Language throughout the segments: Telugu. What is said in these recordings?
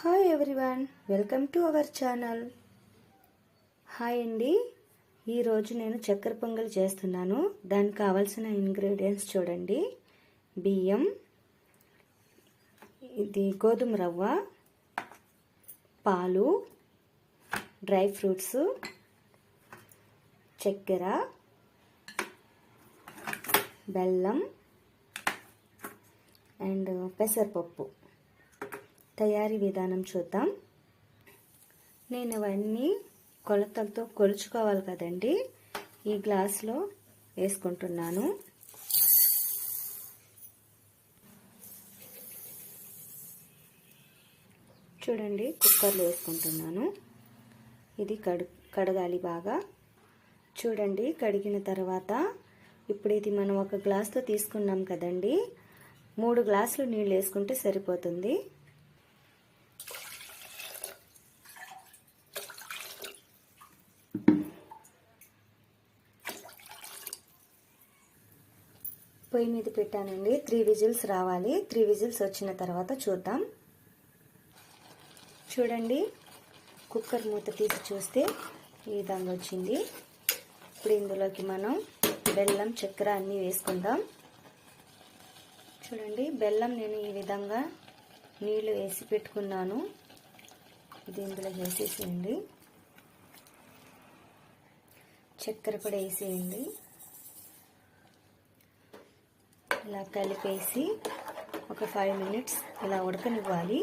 Hi everyone, welcome to our channel. Hi అండి. ఈరోజు నేను చక్కెర పొంగల్ చేస్తున్నాను. దానికి కావాల్సిన ఇంగ్రీడియంట్స్ చూడండి. బియ్యం, ఇది గోధుమ రవ్వ, పాలు, డ్రై ఫ్రూట్స్, చక్కెర, బెల్లం అండ్ పెసరపప్పు. తయారీ విధానం చూద్దాం. నేను అవన్నీ కొలతలతో కొలుచుకోవాలి కదండి. ఈ గ్లాస్లో వేసుకుంటున్నాను. చూడండి, కుక్కర్లో వేసుకుంటున్నాను. ఇది కడగాలి బాగా. చూడండి, కడిగిన తర్వాత ఇప్పుడు ఇది మనం ఒక గ్లాస్తో తీసుకున్నాం కదండి. 3 గ్లాసులు నీళ్ళు వేసుకుంటే సరిపోతుంది. పొయ్యి మీద పెట్టానండి. 3 విజిల్స్ రావాలి. 3 విజిల్స్ వచ్చిన తర్వాత చూద్దాం. చూడండి, కుక్కర్ మూత తీసి చూస్తే ఈ విధంగా వచ్చింది. ఇప్పుడు ఇందులోకి మనం బెల్లం, చక్కెర అన్నీ వేసుకుందాం. చూడండి, బెల్లం నేను ఈ విధంగా నీళ్ళు వేసి పెట్టుకున్నాను. ఇది ఇందులో వేసేసేయండి. చక్కెర కూడా వేసేయండి. ఇలా కలిపేసి ఒక 5 మినిట్స్ ఇలా ఉడకనివ్వాలి.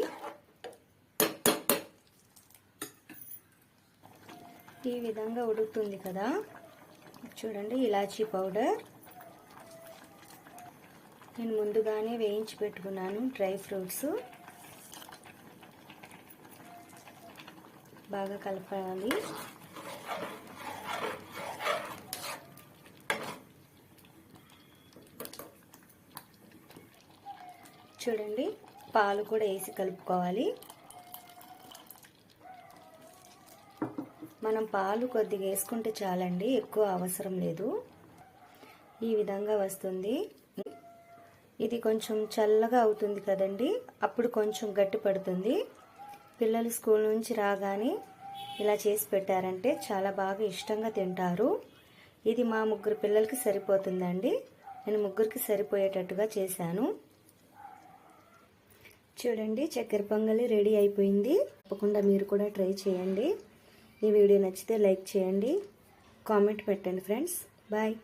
ఈ విధంగా ఉడుకుతుంది కదా. చూడండి, ఇలాచీ పౌడర్ నేను ముందుగానే వేయించి పెట్టుకున్నాను. డ్రై ఫ్రూట్స్ బాగా కలపాలి. చూడండి, పాలు కూడా వేసి కలుపుకోవాలి. మనం పాలు కొద్దిగా వేసుకుంటే చాలండి, ఎక్కువ అవసరం లేదు. ఈ విధంగా వస్తుంది. ఇది కొంచెం చల్లగా అవుతుంది కదండి, అప్పుడు కొంచెం గట్టి పడుతుంది. పిల్లలు స్కూల్ నుంచి రాగానే ఇలా చేసి పెట్టారంటే చాలా బాగా ఇష్టంగా తింటారు. ఇది మా 3 పిల్లలకి సరిపోతుందండి. నేను 3కి సరిపోయేటట్టుగా చేశాను. చూడండి, చక్కెర పొంగలి రెడీ అయిపోయింది. తప్పకుండా మీరు కూడా ట్రై చేయండి. ఈ వీడియో నచ్చితే లైక్ చేయండి, కామెంట్ పెట్టండి ఫ్రెండ్స్. బాయ్.